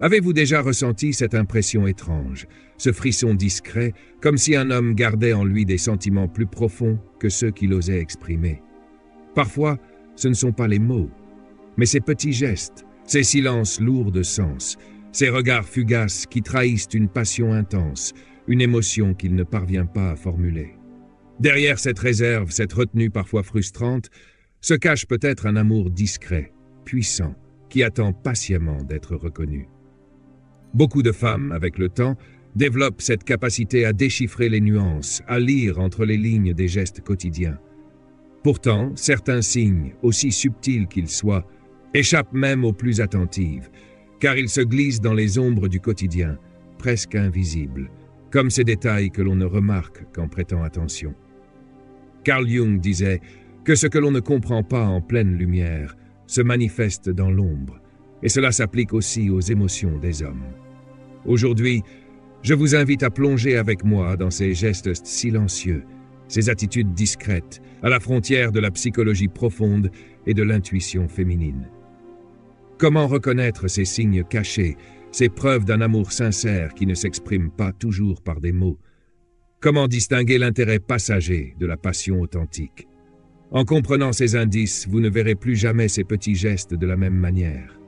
Avez-vous déjà ressenti cette impression étrange, ce frisson discret, comme si un homme gardait en lui des sentiments plus profonds que ceux qu'il osait exprimer? Parfois, ce ne sont pas les mots, mais ces petits gestes, ces silences lourds de sens, ces regards fugaces qui trahissent une passion intense, une émotion qu'il ne parvient pas à formuler. Derrière cette réserve, cette retenue parfois frustrante, se cache peut-être un amour discret, puissant, qui attend patiemment d'être reconnu. Beaucoup de femmes, avec le temps, développent cette capacité à déchiffrer les nuances, à lire entre les lignes des gestes quotidiens. Pourtant, certains signes, aussi subtils qu'ils soient, échappent même aux plus attentives, car ils se glissent dans les ombres du quotidien, presque invisibles, comme ces détails que l'on ne remarque qu'en prêtant attention. Carl Jung disait que ce que l'on ne comprend pas en pleine lumière se manifeste dans l'ombre, et cela s'applique aussi aux émotions des hommes. Aujourd'hui, je vous invite à plonger avec moi dans ces gestes silencieux, ces attitudes discrètes, à la frontière de la psychologie profonde et de l'intuition féminine. Comment reconnaître ces signes cachés, ces preuves d'un amour sincère qui ne s'expriment pas toujours par des mots? Comment distinguer l'intérêt passager de la passion authentique? En comprenant ces indices, vous ne verrez plus jamais ces petits gestes de la même manière.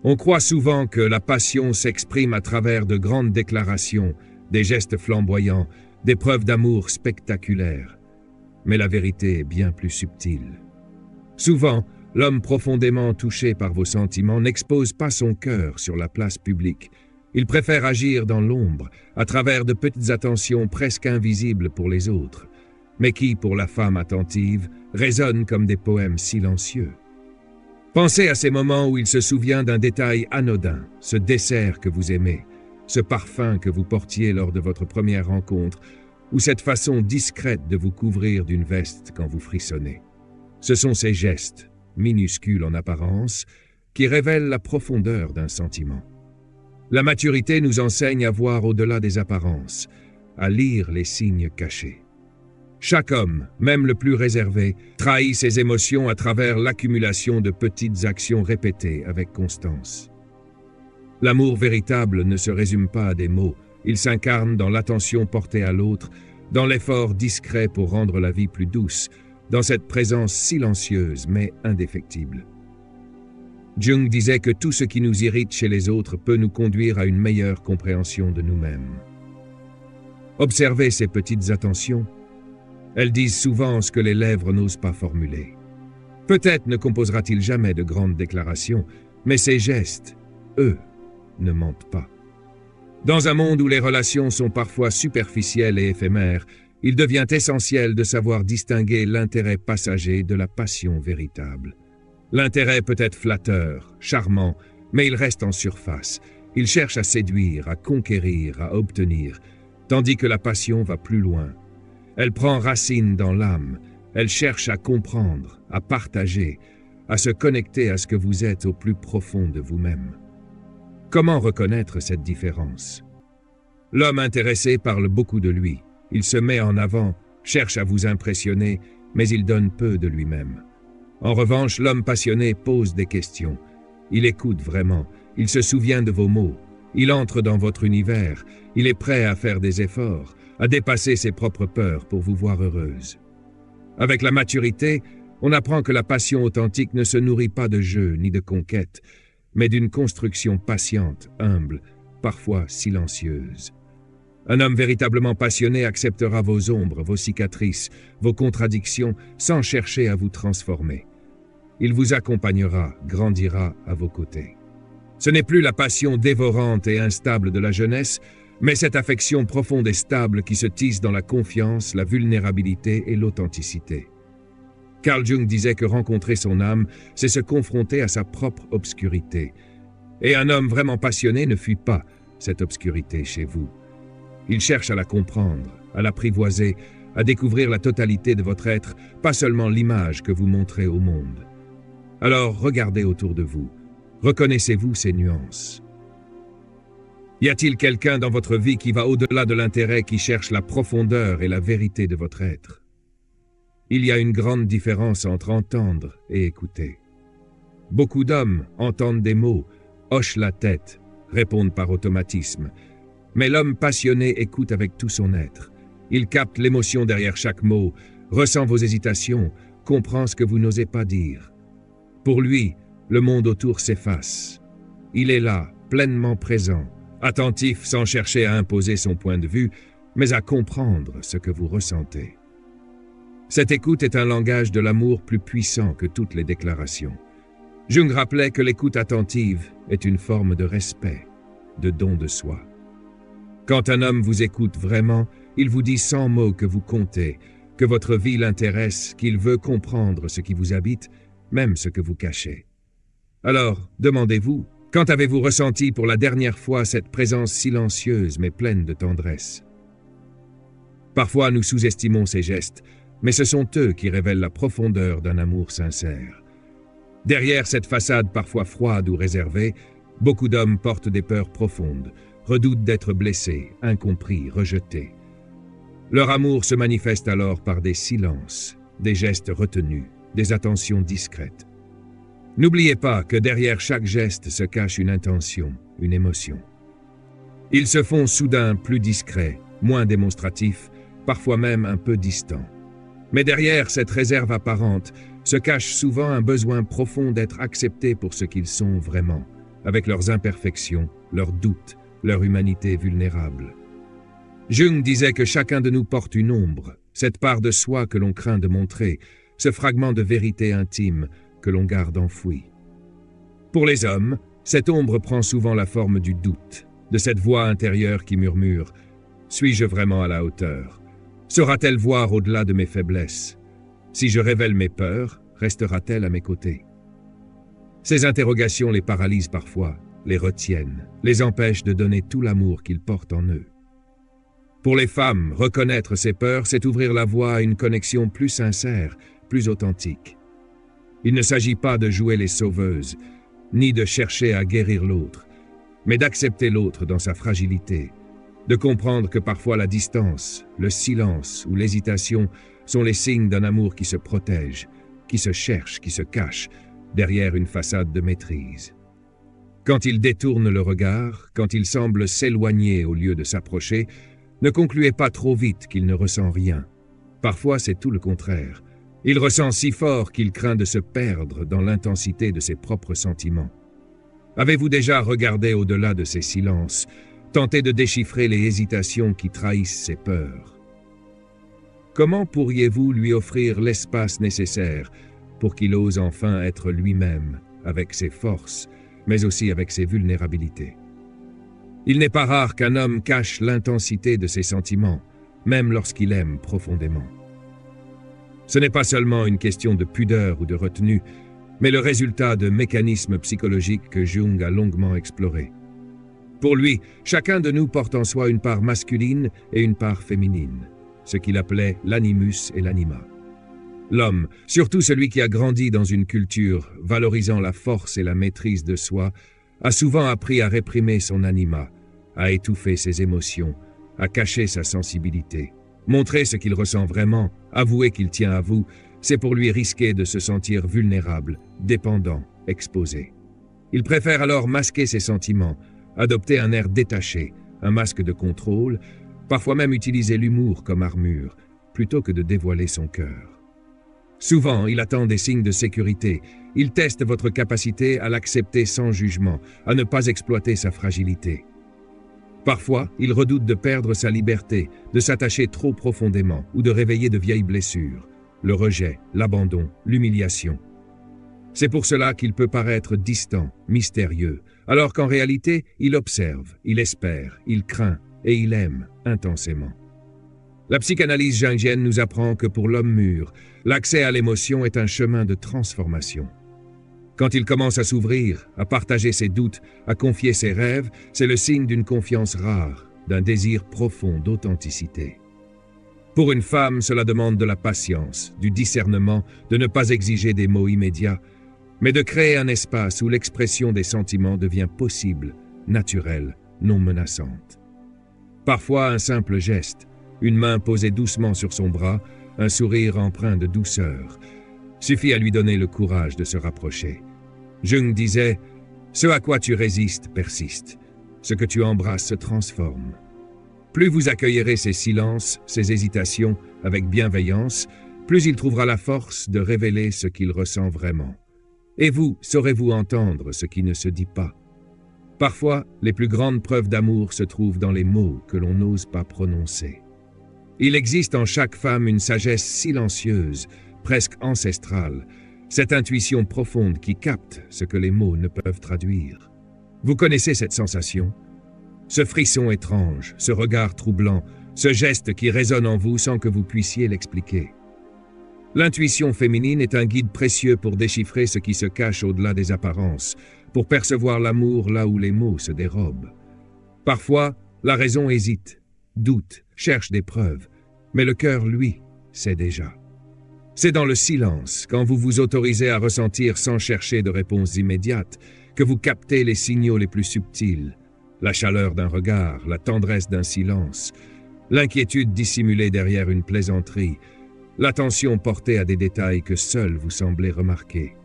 On croit souvent que la passion s'exprime à travers de grandes déclarations, des gestes flamboyants, des preuves d'amour spectaculaires. Mais la vérité est bien plus subtile. Souvent, l'homme profondément touché par vos sentiments n'expose pas son cœur sur la place publique. Il préfère agir dans l'ombre, à travers de petites attentions presque invisibles pour les autres, mais qui, pour la femme attentive, résonnent comme des poèmes silencieux. Pensez à ces moments où il se souvient d'un détail anodin, ce dessert que vous aimez, ce parfum que vous portiez lors de votre première rencontre, ou cette façon discrète de vous couvrir d'une veste quand vous frissonnez. Ce sont ces gestes, minuscules en apparence, qui révèlent la profondeur d'un sentiment. La maturité nous enseigne à voir au-delà des apparences, à lire les signes cachés. Chaque homme, même le plus réservé, trahit ses émotions à travers l'accumulation de petites actions répétées avec constance. L'amour véritable ne se résume pas à des mots, il s'incarne dans l'attention portée à l'autre, dans l'effort discret pour rendre la vie plus douce, dans cette présence silencieuse mais indéfectible. Jung disait que tout ce qui nous irrite chez les autres peut nous conduire à une meilleure compréhension de nous-mêmes. Observez ces petites attentions. Elles disent souvent ce que les lèvres n'osent pas formuler. Peut-être ne composera-t-il jamais de grandes déclarations, mais ces gestes, eux, ne mentent pas. Dans un monde où les relations sont parfois superficielles et éphémères, il devient essentiel de savoir distinguer l'intérêt passager de la passion véritable. L'intérêt peut être flatteur, charmant, mais il reste en surface. Il cherche à séduire, à conquérir, à obtenir, tandis que la passion va plus loin. Elle prend racine dans l'âme, elle cherche à comprendre, à partager, à se connecter à ce que vous êtes au plus profond de vous-même. Comment reconnaître cette différence? L'homme intéressé parle beaucoup de lui. Il se met en avant, cherche à vous impressionner, mais il donne peu de lui-même. En revanche, l'homme passionné pose des questions. Il écoute vraiment, il se souvient de vos mots, il entre dans votre univers, il est prêt à faire des efforts, à dépasser ses propres peurs pour vous voir heureuse. Avec la maturité, on apprend que la passion authentique ne se nourrit pas de jeux ni de conquêtes, mais d'une construction patiente, humble, parfois silencieuse. Un homme véritablement passionné acceptera vos ombres, vos cicatrices, vos contradictions, sans chercher à vous transformer. Il vous accompagnera, grandira à vos côtés. Ce n'est plus la passion dévorante et instable de la jeunesse, mais cette affection profonde et stable qui se tisse dans la confiance, la vulnérabilité et l'authenticité. Carl Jung disait que rencontrer son âme, c'est se confronter à sa propre obscurité. Et un homme vraiment passionné ne fuit pas cette obscurité chez vous. Il cherche à la comprendre, à l'apprivoiser, à découvrir la totalité de votre être, pas seulement l'image que vous montrez au monde. Alors regardez autour de vous, reconnaissez-vous ces nuances. Y a-t-il quelqu'un dans votre vie qui va au-delà de l'intérêt, qui cherche la profondeur et la vérité de votre être? Il y a une grande différence entre entendre et écouter. Beaucoup d'hommes entendent des mots, hochent la tête, répondent par automatisme. Mais l'homme passionné écoute avec tout son être. Il capte l'émotion derrière chaque mot, ressent vos hésitations, comprend ce que vous n'osez pas dire. Pour lui, le monde autour s'efface. Il est là, pleinement présent, attentif sans chercher à imposer son point de vue, mais à comprendre ce que vous ressentez. Cette écoute est un langage de l'amour plus puissant que toutes les déclarations. Jung rappelait que l'écoute attentive est une forme de respect, de don de soi. Quand un homme vous écoute vraiment, il vous dit sans mots que vous comptez, que votre vie l'intéresse, qu'il veut comprendre ce qui vous habite, même ce que vous cachez. Alors, demandez-vous, quand avez-vous ressenti pour la dernière fois cette présence silencieuse mais pleine de tendresse? Parfois, nous sous-estimons ces gestes, mais ce sont eux qui révèlent la profondeur d'un amour sincère. Derrière cette façade parfois froide ou réservée, beaucoup d'hommes portent des peurs profondes, redoutent d'être blessés, incompris, rejetés. Leur amour se manifeste alors par des silences, des gestes retenus, des attentions discrètes. N'oubliez pas que derrière chaque geste se cache une intention, une émotion. Ils se font soudain plus discrets, moins démonstratifs, parfois même un peu distants. Mais derrière cette réserve apparente se cache souvent un besoin profond d'être acceptés pour ce qu'ils sont vraiment, avec leurs imperfections, leurs doutes, leur humanité vulnérable. Jung disait que chacun de nous porte une ombre, cette part de soi que l'on craint de montrer, ce fragment de vérité intime que l'on garde enfoui. Pour les hommes, cette ombre prend souvent la forme du doute, de cette voix intérieure qui murmure « Suis-je vraiment à la hauteur ? Saura-t-elle voir au-delà de mes faiblesses ? Si je révèle mes peurs, restera-t-elle à mes côtés ?» Ces interrogations les paralysent parfois, les retiennent, les empêchent de donner tout l'amour qu'ils portent en eux. Pour les femmes, reconnaître ces peurs, c'est ouvrir la voie à une connexion plus sincère, plus authentique. Il ne s'agit pas de jouer les sauveuses, ni de chercher à guérir l'autre, mais d'accepter l'autre dans sa fragilité, de comprendre que parfois la distance, le silence ou l'hésitation sont les signes d'un amour qui se protège, qui se cherche, qui se cache, derrière une façade de maîtrise. Quand il détourne le regard, quand il semble s'éloigner au lieu de s'approcher, ne concluez pas trop vite qu'il ne ressent rien. Parfois, c'est tout le contraire. Il ressent si fort qu'il craint de se perdre dans l'intensité de ses propres sentiments. Avez-vous déjà regardé au-delà de ces silences, tenté de déchiffrer les hésitations qui trahissent ses peurs? Comment pourriez-vous lui offrir l'espace nécessaire pour qu'il ose enfin être lui-même, avec ses forces, mais aussi avec ses vulnérabilités? Il n'est pas rare qu'un homme cache l'intensité de ses sentiments, même lorsqu'il aime profondément. Ce n'est pas seulement une question de pudeur ou de retenue, mais le résultat de mécanismes psychologiques que Jung a longuement explorés. Pour lui, chacun de nous porte en soi une part masculine et une part féminine, ce qu'il appelait l'animus et l'anima. L'homme, surtout celui qui a grandi dans une culture valorisant la force et la maîtrise de soi, a souvent appris à réprimer son anima, à étouffer ses émotions, à cacher sa sensibilité. Montrer ce qu'il ressent vraiment, avouer qu'il tient à vous, c'est pour lui risquer de se sentir vulnérable, dépendant, exposé. Il préfère alors masquer ses sentiments, adopter un air détaché, un masque de contrôle, parfois même utiliser l'humour comme armure, plutôt que de dévoiler son cœur. Souvent, il attend des signes de sécurité. Il teste votre capacité à l'accepter sans jugement, à ne pas exploiter sa fragilité. Parfois, il redoute de perdre sa liberté, de s'attacher trop profondément ou de réveiller de vieilles blessures, le rejet, l'abandon, l'humiliation. C'est pour cela qu'il peut paraître distant, mystérieux, alors qu'en réalité, il observe, il espère, il craint et il aime intensément. La psychanalyse jungienne nous apprend que pour l'homme mûr, l'accès à l'émotion est un chemin de transformation. Quand il commence à s'ouvrir, à partager ses doutes, à confier ses rêves, c'est le signe d'une confiance rare, d'un désir profond d'authenticité. Pour une femme, cela demande de la patience, du discernement, de ne pas exiger des mots immédiats, mais de créer un espace où l'expression des sentiments devient possible, naturelle, non menaçante. Parfois, un simple geste, une main posée doucement sur son bras, un sourire empreint de douceur, suffit à lui donner le courage de se rapprocher. Jung disait « Ce à quoi tu résistes persiste. Ce que tu embrasses se transforme. Plus vous accueillerez ces silences, ces hésitations avec bienveillance, plus il trouvera la force de révéler ce qu'il ressent vraiment. Et vous, saurez-vous entendre ce qui ne se dit pas. Parfois, les plus grandes preuves d'amour se trouvent dans les mots que l'on n'ose pas prononcer. Il existe en chaque femme une sagesse silencieuse, presque ancestrale, cette intuition profonde qui capte ce que les mots ne peuvent traduire. Vous connaissez cette sensation? Ce frisson étrange, ce regard troublant, ce geste qui résonne en vous sans que vous puissiez l'expliquer. L'intuition féminine est un guide précieux pour déchiffrer ce qui se cache au-delà des apparences, pour percevoir l'amour là où les mots se dérobent. Parfois, la raison hésite, doute, cherche des preuves, mais le cœur, lui, sait déjà. C'est dans le silence, quand vous vous autorisez à ressentir sans chercher de réponse immédiate, que vous captez les signaux les plus subtils, la chaleur d'un regard, la tendresse d'un silence, l'inquiétude dissimulée derrière une plaisanterie, l'attention portée à des détails que seul vous semblez remarquer.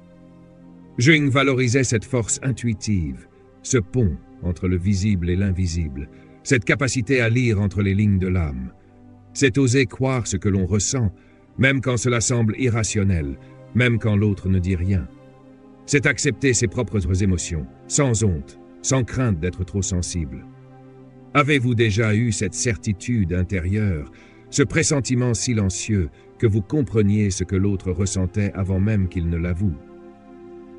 Jung valorisait cette force intuitive, ce pont entre le visible et l'invisible, cette capacité à lire entre les lignes de l'âme. C'est oser croire ce que l'on ressent, même quand cela semble irrationnel, même quand l'autre ne dit rien. C'est accepter ses propres émotions, sans honte, sans crainte d'être trop sensible. Avez-vous déjà eu cette certitude intérieure, ce pressentiment silencieux, que vous compreniez ce que l'autre ressentait avant même qu'il ne l'avoue?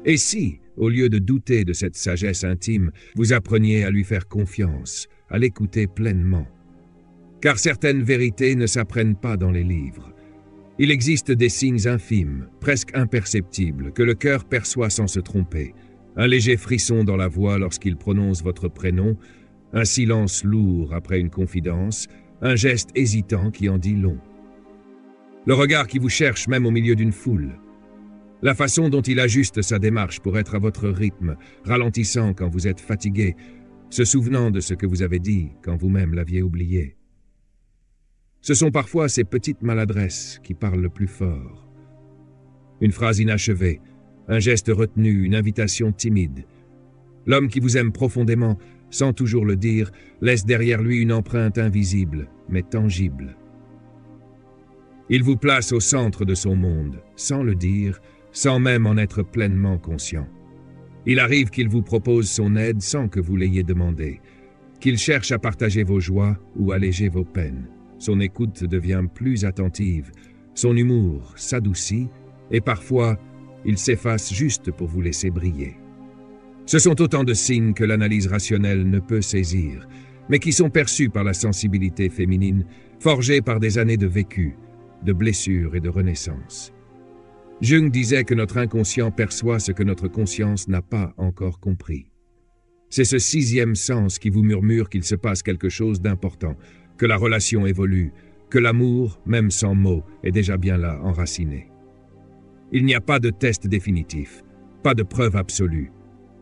Et si, au lieu de douter de cette sagesse intime, vous appreniez à lui faire confiance, à l'écouter pleinement? Car certaines vérités ne s'apprennent pas dans les livres. Il existe des signes infimes, presque imperceptibles, que le cœur perçoit sans se tromper. Un léger frisson dans la voix lorsqu'il prononce votre prénom, un silence lourd après une confidence, un geste hésitant qui en dit long. Le regard qui vous cherche même au milieu d'une foule. La façon dont il ajuste sa démarche pour être à votre rythme, ralentissant quand vous êtes fatigué, se souvenant de ce que vous avez dit quand vous-même l'aviez oublié. Ce sont parfois ces petites maladresses qui parlent le plus fort. Une phrase inachevée, un geste retenu, une invitation timide. L'homme qui vous aime profondément, sans toujours le dire, laisse derrière lui une empreinte invisible, mais tangible. Il vous place au centre de son monde, sans le dire, sans même en être pleinement conscient. Il arrive qu'il vous propose son aide sans que vous l'ayez demandé, qu'il cherche à partager vos joies ou alléger vos peines. Son écoute devient plus attentive, son humour s'adoucit et parfois, il s'efface juste pour vous laisser briller. Ce sont autant de signes que l'analyse rationnelle ne peut saisir, mais qui sont perçus par la sensibilité féminine, forgés par des années de vécu, de blessures et de renaissance. Jung disait que notre inconscient perçoit ce que notre conscience n'a pas encore compris. C'est ce sixième sens qui vous murmure qu'il se passe quelque chose d'important, que la relation évolue, que l'amour, même sans mots, est déjà bien là, enraciné. Il n'y a pas de test définitif, pas de preuve absolue,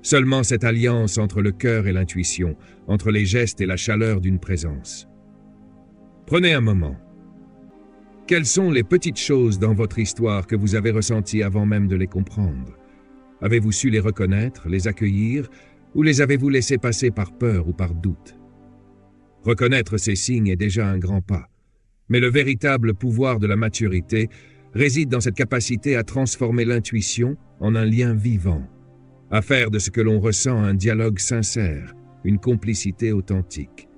seulement cette alliance entre le cœur et l'intuition, entre les gestes et la chaleur d'une présence. Prenez un moment. Quelles sont les petites choses dans votre histoire que vous avez ressenties avant même de les comprendre? Avez-vous su les reconnaître, les accueillir, ou les avez-vous laissées passer par peur ou par doute? Reconnaître ces signes est déjà un grand pas, mais le véritable pouvoir de la maturité réside dans cette capacité à transformer l'intuition en un lien vivant, à faire de ce que l'on ressent un dialogue sincère, une complicité authentique.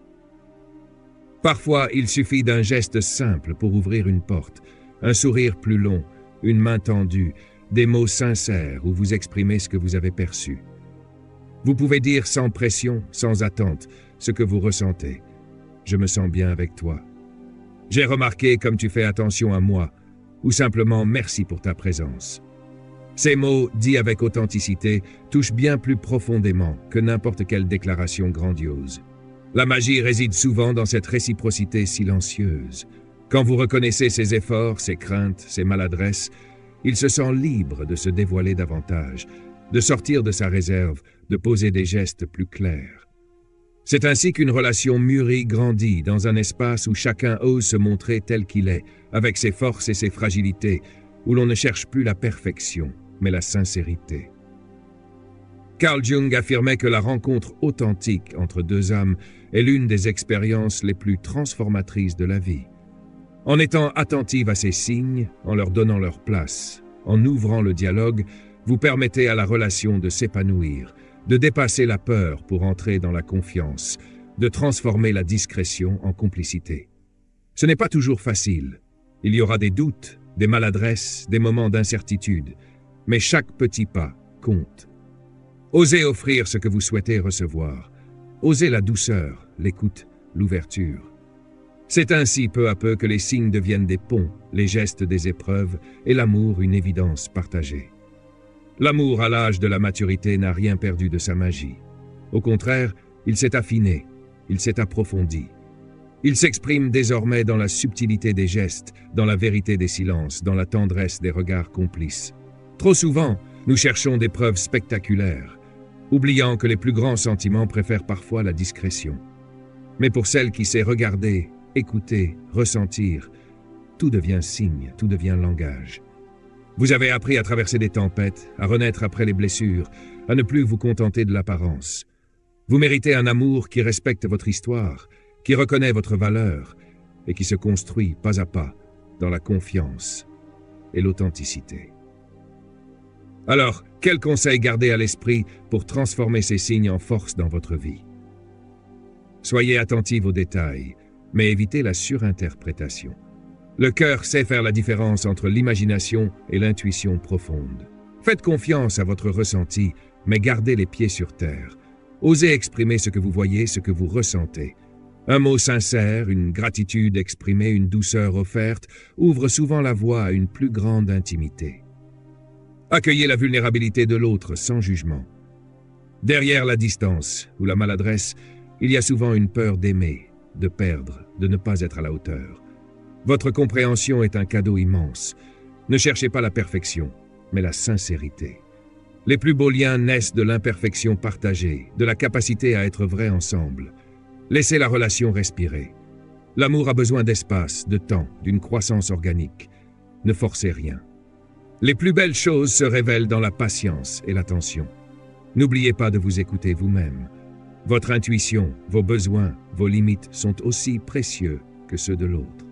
Parfois, il suffit d'un geste simple pour ouvrir une porte, un sourire plus long, une main tendue, des mots sincères où vous exprimez ce que vous avez perçu. Vous pouvez dire sans pression, sans attente, ce que vous ressentez. Je me sens bien avec toi. J'ai remarqué comme tu fais attention à moi, ou simplement merci pour ta présence. Ces mots, dits avec authenticité, touchent bien plus profondément que n'importe quelle déclaration grandiose. La magie réside souvent dans cette réciprocité silencieuse. Quand vous reconnaissez ses efforts, ses craintes, ses maladresses, il se sent libre de se dévoiler davantage, de sortir de sa réserve, de poser des gestes plus clairs. C'est ainsi qu'une relation mûrie grandit dans un espace où chacun ose se montrer tel qu'il est, avec ses forces et ses fragilités, où l'on ne cherche plus la perfection, mais la sincérité. Carl Jung affirmait que la rencontre authentique entre deux âmes est l'une des expériences les plus transformatrices de la vie. En étant attentive à ces signes, en leur donnant leur place, en ouvrant le dialogue, vous permettez à la relation de s'épanouir, de dépasser la peur pour entrer dans la confiance, de transformer la discrétion en complicité. Ce n'est pas toujours facile. Il y aura des doutes, des maladresses, des moments d'incertitude, mais chaque petit pas compte. Osez offrir ce que vous souhaitez recevoir. Osez la douceur, l'écoute, l'ouverture. C'est ainsi peu à peu que les signes deviennent des ponts, les gestes des épreuves et l'amour une évidence partagée. L'amour à l'âge de la maturité n'a rien perdu de sa magie. Au contraire, il s'est affiné, il s'est approfondi. Il s'exprime désormais dans la subtilité des gestes, dans la vérité des silences, dans la tendresse des regards complices. Trop souvent, nous cherchons des preuves spectaculaires, oubliant que les plus grands sentiments préfèrent parfois la discrétion. Mais pour celle qui sait regarder, écouter, ressentir, tout devient signe, tout devient langage. Vous avez appris à traverser des tempêtes, à renaître après les blessures, à ne plus vous contenter de l'apparence. Vous méritez un amour qui respecte votre histoire, qui reconnaît votre valeur et qui se construit pas à pas dans la confiance et l'authenticité. Alors, quel conseil garder à l'esprit pour transformer ces signes en force dans votre vie? Soyez attentifs aux détails, mais évitez la surinterprétation. Le cœur sait faire la différence entre l'imagination et l'intuition profonde. Faites confiance à votre ressenti, mais gardez les pieds sur terre. Osez exprimer ce que vous voyez, ce que vous ressentez. Un mot sincère, une gratitude exprimée, une douceur offerte, ouvre souvent la voie à une plus grande intimité. Accueillez la vulnérabilité de l'autre sans jugement. Derrière la distance ou la maladresse, il y a souvent une peur d'aimer, de perdre, de ne pas être à la hauteur. Votre compréhension est un cadeau immense. Ne cherchez pas la perfection, mais la sincérité. Les plus beaux liens naissent de l'imperfection partagée, de la capacité à être vrai ensemble. Laissez la relation respirer. L'amour a besoin d'espace, de temps, d'une croissance organique. Ne forcez rien. Les plus belles choses se révèlent dans la patience et l'attention. N'oubliez pas de vous écouter vous-même. Votre intuition, vos besoins, vos limites sont aussi précieux que ceux de l'autre.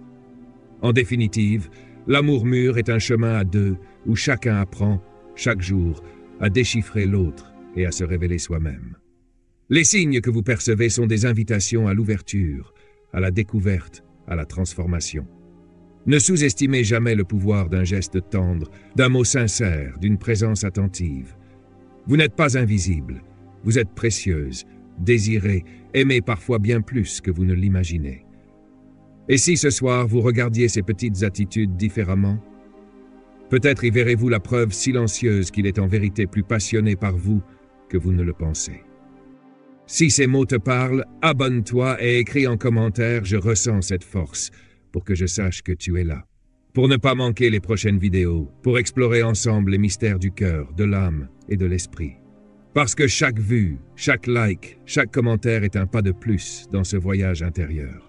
En définitive, l'amour mûr est un chemin à deux où chacun apprend, chaque jour, à déchiffrer l'autre et à se révéler soi-même. Les signes que vous percevez sont des invitations à l'ouverture, à la découverte, à la transformation. Ne sous-estimez jamais le pouvoir d'un geste tendre, d'un mot sincère, d'une présence attentive. Vous n'êtes pas invisible, vous êtes précieuse, désirée, aimée parfois bien plus que vous ne l'imaginez. Et si ce soir vous regardiez ces petites attitudes différemment? Peut-être y verrez-vous la preuve silencieuse qu'il est en vérité plus passionné par vous que vous ne le pensez. Si ces mots te parlent, abonne-toi et écris en commentaire « Je ressens cette force » pour que je sache que tu es là. Pour ne pas manquer les prochaines vidéos, pour explorer ensemble les mystères du cœur, de l'âme et de l'esprit. Parce que chaque vue, chaque like, chaque commentaire est un pas de plus dans ce voyage intérieur.